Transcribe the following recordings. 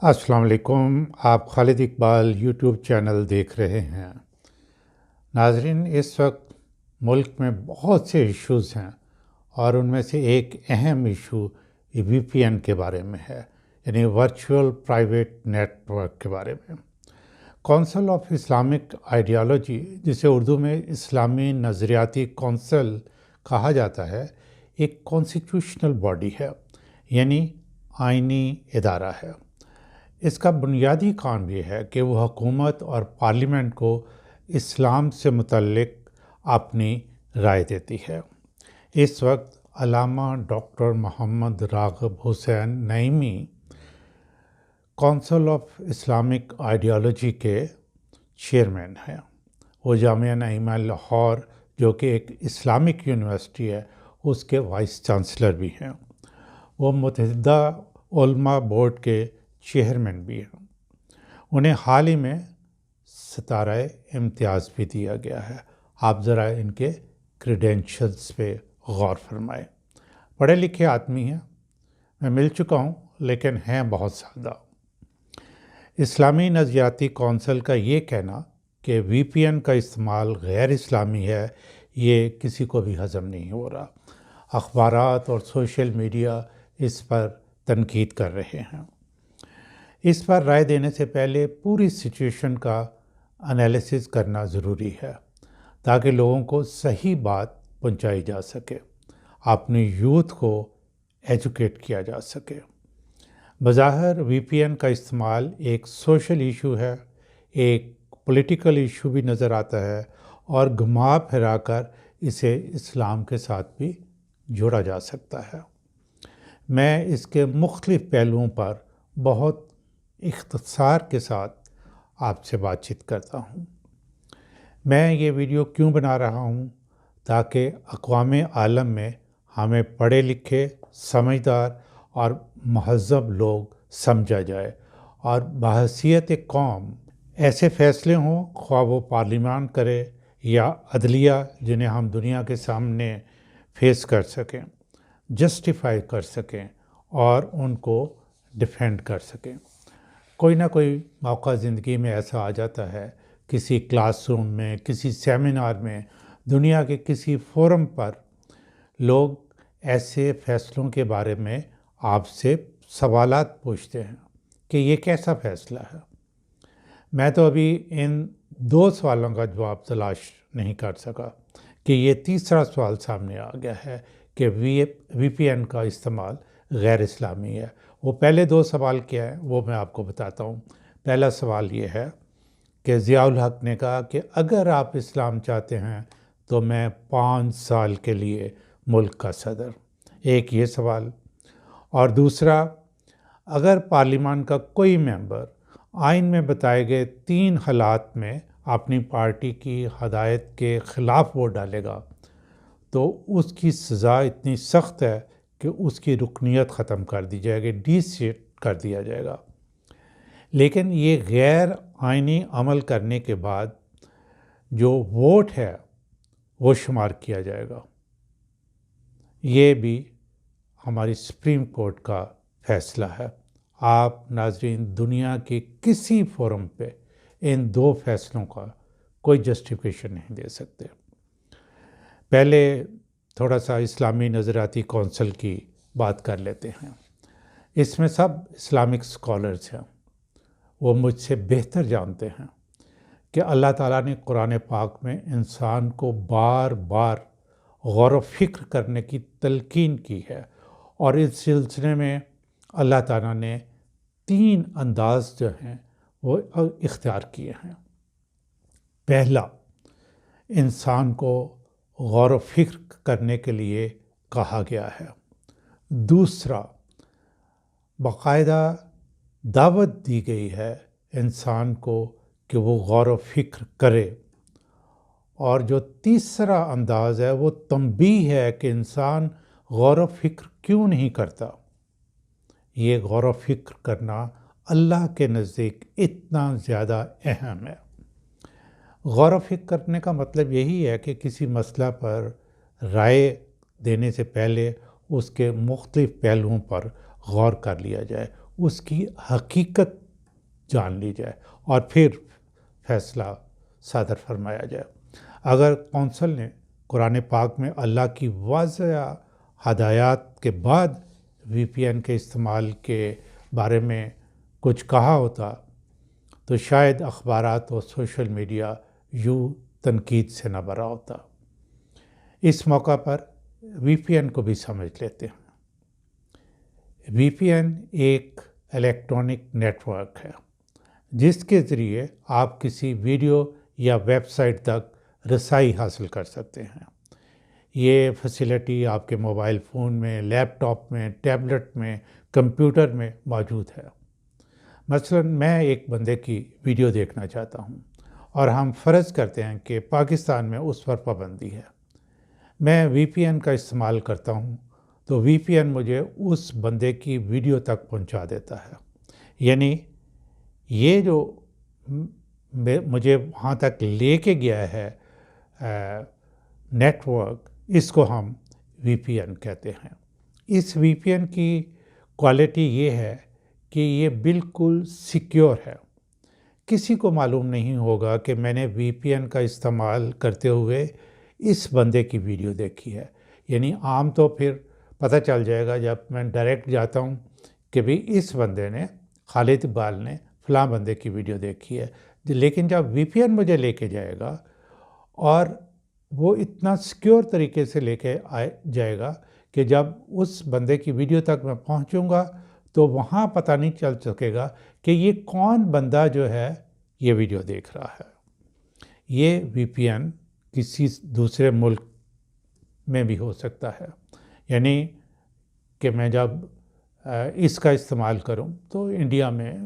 السلام علیکم، آپ خالد اقبال یوٹیوب چینل دیکھ رہے ہیں۔ ناظرین، اس وقت ملک میں بہت سے ایشوز ہیں اور ان میں سے ایک اہم ایشو وی پی این کے بارے میں ہے، یعنی ورچوئل پرائیویٹ نیٹ ورک کے بارے میں۔ کونسل آف اسلامک آئیڈیالوجی، جسے اردو میں اسلامی نظریاتی کونسل کہا جاتا ہے، ایک کانسٹیٹیوشنل باڈی ہے، یعنی آئینی ادارہ ہے۔ اس کا بنیادی کام یہ ہے کہ وہ حکومت اور پارلیمنٹ کو اسلام سے متعلق اپنی رائے دیتی ہے۔ اس وقت علامہ doctor Muhammad Ragib Hussain Naeemi council of Islamic ideology کے چیئرمین ہیں۔ وہ جامعہ نعیمہ لاہور، جو کہ ایک اسلامک یونیورسٹی ہے، اس کے وائس چانسلر بھی ہیں۔ وہ متحدہ علماء بورڈ کے چیئرمین بھی ہیں۔ انہیں حال ہی میں ستارہ امتیاز بھی دیا گیا ہے۔ آپ ذرا ان کے کریڈینشلز پہ غور فرمائیں۔ پڑھے لکھے آدمی ہیں، میں مل چکا ہوں، لیکن ہیں بہت زیادہ۔ اسلامی نظریاتی کونسل کا یہ کہنا کہ وی پی این کا استعمال غیر اسلامی ہے، یہ کسی کو بھی ہضم نہیں ہو رہا۔ اخبارات اور سوشل میڈیا اس پر تنقید کر رہے ہیں۔ اس پر رائے دینے سے پہلے پوری سچویشن کا انالیسس کرنا ضروری ہے، تاکہ لوگوں کو صحیح بات پہنچائی جا سکے، اپنی یوتھ کو ایجوکیٹ کیا جا سکے۔ بظاہر وی پی این کا استعمال ایک سوشل ایشو ہے، ایک پولیٹیکل ایشو بھی نظر آتا ہے، اور گھما پھرا کر اسے اسلام کے ساتھ بھی جوڑا جا سکتا ہے۔ میں اس کے مختلف پہلوؤں پر بہت اختصار کے ساتھ آپ سے بات چیت کرتا ہوں۔ میں یہ ویڈیو کیوں بنا رہا ہوں؟ تاکہ اقوام عالم میں ہمیں پڑھے لکھے، سمجھدار اور مہذب لوگ سمجھا جائے، اور بحیثیت قوم ایسے فیصلے ہوں، خواہ وہ پارلیمان کرے یا عدلیہ، جنہیں ہم دنیا کے سامنے فیس کر سکیں، جسٹیفائی کر سکیں اور ان کو ڈیفینڈ کر سکیں۔ کوئی نہ کوئی موقع زندگی میں ایسا آ جاتا ہے، کسی کلاس روم میں، کسی سیمینار میں، دنیا کے کسی فورم پر لوگ ایسے فیصلوں کے بارے میں آپ سے سوالات پوچھتے ہیں کہ یہ کیسا فیصلہ ہے۔ میں تو ابھی ان 2 سوالوں کا جواب تلاش نہیں کر سکا کہ یہ تیسرا سوال سامنے آ گیا ہے کہ وی پی این کا استعمال غیر اسلامی ہے۔ وہ پہلے 2 سوال کیا ہیں وہ میں آپ کو بتاتا ہوں۔ پہلا سوال یہ ہے کہ ضیاء الحق نے کہا کہ اگر آپ اسلام چاہتے ہیں تو میں 5 سال کے لیے ملک کا صدر۔ ایک یہ سوال، اور دوسرا، اگر پارلیمان کا کوئی ممبر آئین میں بتائے گئے 3 حالات میں اپنی پارٹی کی ہدایت کے خلاف ووٹ ڈالے گا تو اس کی سزا اتنی سخت ہے کہ اس کی رکنیت ختم کر دی جائے گی، ڈی سیٹ کر دیا جائے گا۔ لیکن یہ غیر آئینی عمل کرنے کے بعد جو ووٹ ہے وہ شمار کیا جائے گا۔ یہ بھی ہماری سپریم کورٹ کا فیصلہ ہے۔ آپ ناظرین دنیا کے کسی فورم پہ ان 2 فیصلوں کا کوئی جسٹیفیکیشن نہیں دے سکتے۔ پہلے تھوڑا سا اسلامی نظریاتی کونسل کی بات کر لیتے ہیں۔ اس میں سب اسلامک اسکالرز ہیں۔ وہ مجھ سے بہتر جانتے ہیں کہ اللہ تعالیٰ نے قرآن پاک میں انسان کو بار بار غور و فکر کرنے کی تلقین کی ہے، اور اس سلسلے میں اللہ تعالیٰ نے 3 انداز جو ہیں وہ اختیار کیے ہیں۔ پہلا، انسان کو غور و فکر کرنے کے لیے کہا گیا ہے۔ دوسرا، باقاعدہ دعوت دی گئی ہے انسان کو کہ وہ غور و فکر کرے۔ اور جو تیسرا انداز ہے وہ تنبیہ ہے کہ انسان غور و فکر کیوں نہیں کرتا۔ یہ غور و فکر کرنا اللہ کے نزدیک اتنا زیادہ اہم ہے۔ غور و فکر کرنے کا مطلب یہی ہے کہ کسی مسئلہ پر رائے دینے سے پہلے اس کے مختلف پہلوؤں پر غور کر لیا جائے، اس کی حقیقت جان لی جائے اور پھر فیصلہ صادر فرمایا جائے۔ اگر کونسل نے قرآن پاک میں اللہ کی واضح ہدایات کے بعد وی پی این کے استعمال کے بارے میں کچھ کہا ہوتا تو شاید اخبارات اور سوشل میڈیا یوں تنقید سے نہ بھرا ہوتا۔ اس موقع پر وی پی این کو بھی سمجھ لیتے ہیں۔ وی پی این ایک الیکٹرانک نیٹ ورک ہے جس کے ذریعے آپ کسی ویڈیو یا ویب سائٹ تک رسائی حاصل کر سکتے ہیں۔ یہ فیسلٹی آپ کے موبائل فون میں، لیپ ٹاپ میں، ٹیبلٹ میں، کمپیوٹر میں موجود ہے۔ مثلا میں ایک بندے کی ویڈیو دیکھنا چاہتا ہوں اور ہم فرض کرتے ہیں کہ پاکستان میں اس پر پابندی ہے۔ میں وی پی این کا استعمال کرتا ہوں تو وی پی این مجھے اس بندے کی ویڈیو تک پہنچا دیتا ہے۔ یعنی یہ جو مجھے وہاں تک لے کے گیا ہے نیٹ ورک، اس کو ہم وی پی این کہتے ہیں۔ اس وی پی این کی کوالٹی یہ ہے کہ یہ بالکل سیکیور ہے۔ کسی کو معلوم نہیں ہوگا کہ میں نے وی پی این کا استعمال کرتے ہوئے اس بندے کی ویڈیو دیکھی ہے۔ یعنی عام تو پھر پتہ چل جائے گا جب میں ڈائریکٹ جاتا ہوں کہ بھی اس بندے نے، خالد اقبال نے فلاں بندے کی ویڈیو دیکھی ہے۔ لیکن جب وی پی این مجھے لے کے جائے گا اور وہ اتنا سیکیور طریقے سے لے کے جائے گا کہ جب اس بندے کی ویڈیو تک میں پہنچوں گا تو وہاں پتہ نہیں چل سکے گا کہ یہ کون بندہ جو ہے یہ ویڈیو دیکھ رہا ہے۔ یہ وی پی این کسی دوسرے ملک میں بھی ہو سکتا ہے۔ یعنی کہ میں جب اس کا استعمال کروں تو انڈیا میں،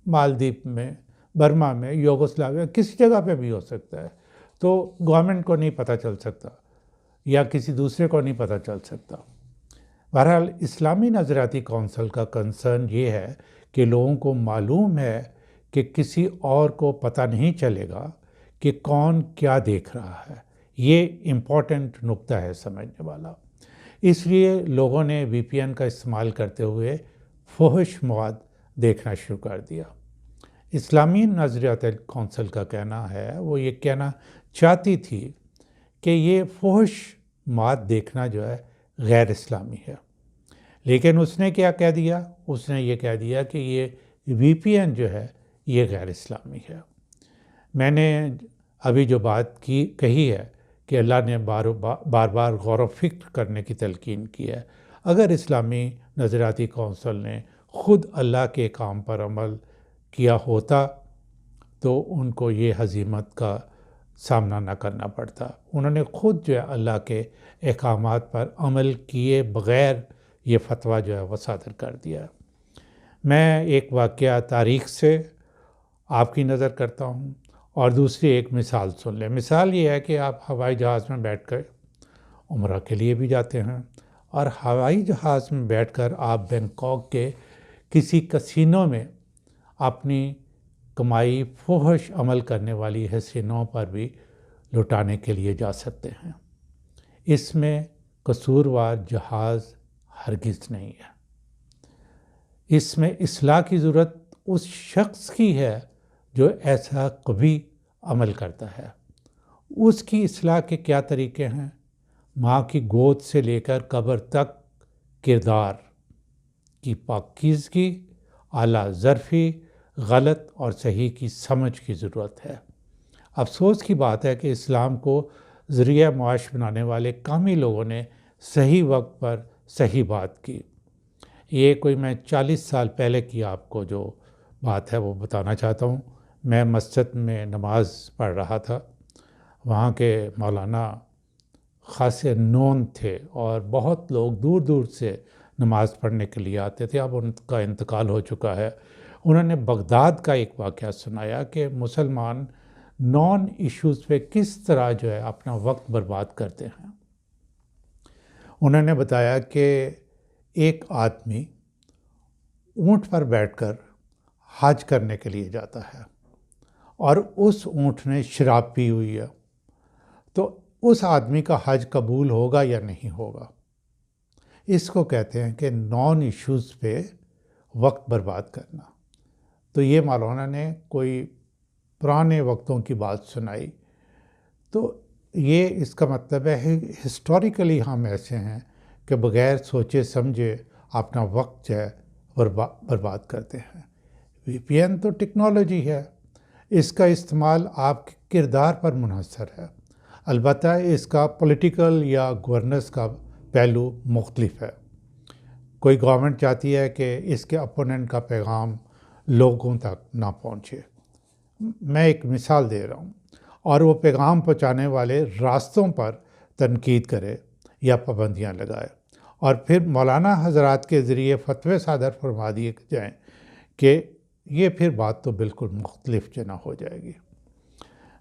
مالدیپ میں، برما میں، یوگوسلاویا، کسی جگہ پہ بھی ہو سکتا ہے، تو گورنمنٹ کو نہیں پتہ چل سکتا یا کسی دوسرے کو نہیں پتہ چل سکتا۔ بہرحال اسلامی نظریاتی کونسل کا کنسرن یہ ہے کہ لوگوں کو معلوم ہے کہ کسی اور کو پتہ نہیں چلے گا کہ کون کیا دیکھ رہا ہے۔ یہ امپورٹنٹ نقطہ ہے سمجھنے والا۔ اس لیے لوگوں نے وی پی این کا استعمال کرتے ہوئے فحش مواد دیکھنا شروع کر دیا۔ اسلامی نظریاتی کونسل کا کہنا ہے، وہ یہ کہنا چاہتی تھی کہ یہ فحش مواد دیکھنا جو ہے غیر اسلامی ہے، لیکن اس نے کیا کہہ دیا؟ اس نے یہ کہہ دیا کہ یہ وی پی این جو ہے یہ غیر اسلامی ہے۔ میں نے ابھی جو بات کہی ہے کہ اللہ نے بار بار غور و فکر کرنے کی تلقین کی ہے۔ اگر اسلامی نظریاتی کونسل نے خود اللہ کے کام پر عمل کیا ہوتا تو ان کو یہ ہزیمت کا سامنا نہ کرنا پڑتا۔ انہوں نے خود جو ہے اللہ کے احکامات پر عمل کیے بغیر یہ فتویٰ جو ہے وہ صادر کر دیا۔ میں ایک واقعہ تاریخ سے آپ کی نظر کرتا ہوں اور دوسری ایک مثال سن لیں۔ مثال یہ ہے کہ آپ ہوائی جہاز میں بیٹھ کر عمرہ کے لیے بھی جاتے ہیں اور ہوائی جہاز میں بیٹھ کر آپ بینکاک کے کسی کسینو میں اپنی کمائی فحش عمل کرنے والی حسینوں پر بھی لٹانے کے لیے جا سکتے ہیں۔ اس میں قصوروار جہاز ہرگز نہیں ہے۔ اس میں اصلاح کی ضرورت اس شخص کی ہے جو ایسا کبھی عمل کرتا ہے۔ اس کی اصلاح کے کیا طریقے ہیں؟ ماں کی گود سے لے کر قبر تک کردار کی پاکیزگی، اعلیٰ ظرفی، غلط اور صحیح کی سمجھ کی ضرورت ہے۔ افسوس کی بات ہے کہ اسلام کو ذریعہ معاش بنانے والے کامی لوگوں نے صحیح وقت پر صحیح بات کی۔ یہ کوئی میں 40 سال پہلے کی آپ کو جو بات ہے وہ بتانا چاہتا ہوں۔ میں مسجد میں نماز پڑھ رہا تھا۔ وہاں کے مولانا خاصے نون تھے اور بہت لوگ دور دور سے نماز پڑھنے کے لیے آتے تھے۔ اب ان کا انتقال ہو چکا ہے۔ انہوں نے بغداد کا ایک واقعہ سنایا کہ مسلمان نان ایشوز پہ کس طرح جو ہے اپنا وقت برباد کرتے ہیں۔ انہوں نے بتایا کہ ایک آدمی اونٹ پر بیٹھ کر حج کرنے کے لیے جاتا ہے اور اس اونٹ نے شراب پی ہوئی ہے، تو اس آدمی کا حج قبول ہوگا یا نہیں ہوگا؟ اس کو کہتے ہیں کہ نان ایشوز پہ وقت برباد کرنا۔ تو یہ مولانا نے کوئی پرانے وقتوں کی بات سنائی۔ تو یہ اس کا مطلب ہے ہسٹوریکلی ہم ایسے ہیں کہ بغیر سوچے سمجھے اپنا وقت جو ہے برباد کرتے ہیں۔ وی پی این تو ٹیکنالوجی ہے، اس کا استعمال آپ کے کردار پر منحصر ہے۔ البتہ اس کا پولیٹیکل یا گورننس کا پہلو مختلف ہے۔ کوئی گورنمنٹ چاہتی ہے کہ اس کے اپوننٹ کا پیغام لوگوں تک نہ پہنچے۔ میں ایک مثال دے رہا ہوں، اور وہ پیغام پہنچانے والے راستوں پر تنقید کرے یا پابندیاں لگائے، اور پھر مولانا حضرات کے ذریعے فتوے صادر فرما دیے جائیں کہ یہ پھر بات تو بالکل مختلف جنا ہو جائے گی۔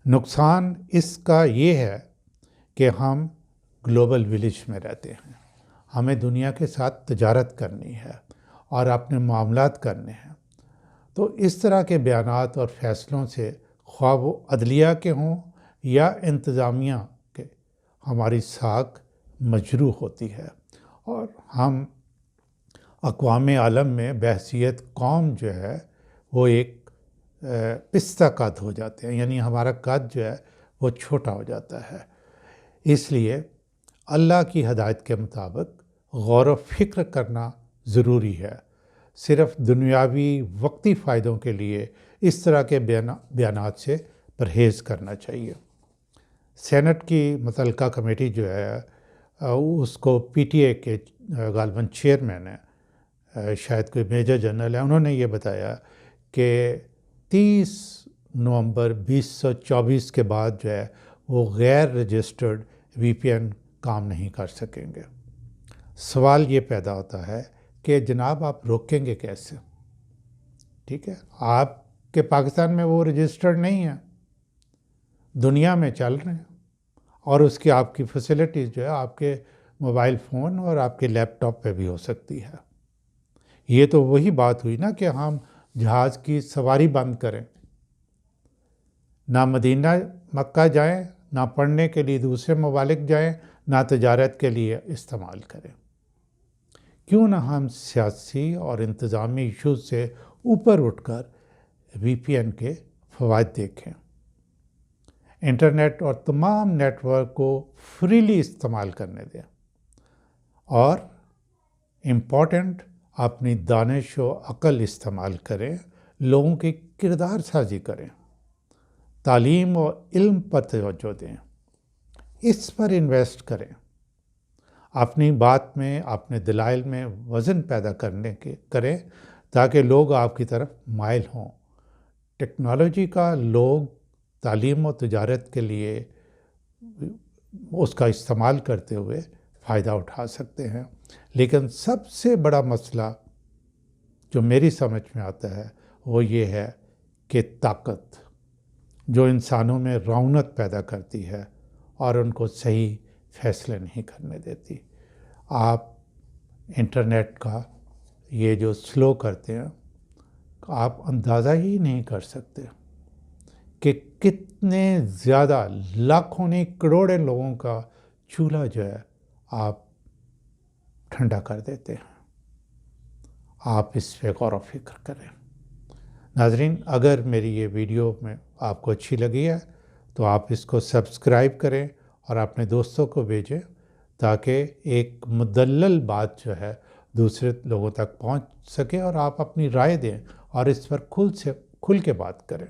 نقصان اس کا یہ ہے کہ ہم گلوبل ولیج میں رہتے ہیں، ہمیں دنیا کے ساتھ تجارت کرنی ہے اور اپنے معاملات کرنے ہیں۔ تو اس طرح کے بیانات اور فیصلوں سے خواہ وہ عدلیہ کے ہوں یا انتظامیہ کے، ہماری ساکھ مجروح ہوتی ہے، اور ہم اقوام عالم میں بحیثیت قوم جو ہے وہ ایک پستہ قد ہو جاتے ہیں، یعنی ہمارا قد جو ہے وہ چھوٹا ہو جاتا ہے۔ اس لیے اللہ کی ہدایت کے مطابق غور و فکر کرنا ضروری ہے۔ صرف دنیاوی وقتی فائدوں کے لیے اس طرح کے بیانات سے پرہیز کرنا چاہیے۔ سینٹ کی متعلقہ کمیٹی جو ہے اس کو پی ٹی اے کے غالباً چیئرمین ہیں، شاید کوئی میجر جنرل ہے، انہوں نے یہ بتایا کہ 30 نومبر 2024 کے بعد جو ہے وہ غیر رجسٹرڈ وی پی این کام نہیں کر سکیں گے۔ سوال یہ پیدا ہوتا ہے کہ جناب آپ روکیں گے کیسے؟ ٹھیک ہے، آپ کے پاکستان میں وہ رجسٹرڈ نہیں ہیں، دنیا میں چل رہے ہیں، اور اس کی آپ کی فیسلٹیز جو ہے آپ کے موبائل فون اور آپ کے لیپ ٹاپ پہ بھی ہو سکتی ہے۔ یہ تو وہی بات ہوئی نا کہ ہم جہاز کی سواری بند کریں، نہ مدینہ مکہ جائیں، نہ پڑھنے کے لیے دوسرے ممالک جائیں، نہ تجارت کے لیے استعمال کریں۔ کیوں نہ ہم سیاسی اور انتظامی ایشوز سے اوپر اٹھ کر وی پی این کے فوائد دیکھیں، انٹرنیٹ اور تمام نیٹ ورک کو فریلی استعمال کرنے دیں، اور امپورٹنٹ اپنی دانش و عقل استعمال کریں، لوگوں کی کردار سازی کریں، تعلیم و علم پر توجہ دیں، اس پر انویسٹ کریں، اپنی بات میں اپنے دلائل میں وزن پیدا کریں تاکہ لوگ آپ کی طرف مائل ہوں۔ ٹیکنالوجی کا لوگ تعلیم و تجارت کے لیے اس کا استعمال کرتے ہوئے فائدہ اٹھا سکتے ہیں، لیکن سب سے بڑا مسئلہ جو میری سمجھ میں آتا ہے وہ یہ ہے کہ طاقت جو انسانوں میں رونق پیدا کرتی ہے اور ان کو صحیح فیصلے نہیں کرنے دیتی۔ آپ انٹرنیٹ کا یہ جو سلو کرتے ہیں، آپ اندازہ ہی نہیں کر سکتے کہ کتنے زیادہ لاکھوں نہیں کروڑوں لوگوں کا چولہا جو ہے آپ ٹھنڈا کر دیتے ہیں۔ آپ اس پہ غور و فکر کریں۔ ناظرین، اگر میری یہ ویڈیو میں آپ کو اچھی لگی ہے تو آپ اس کو سبسکرائب کریں اور اپنے دوستوں کو بھیجیں تاکہ ایک مدلل بات جو ہے دوسرے لوگوں تک پہنچ سکے اور آپ اپنی رائے دیں اور اس پر کھل کے بات کریں۔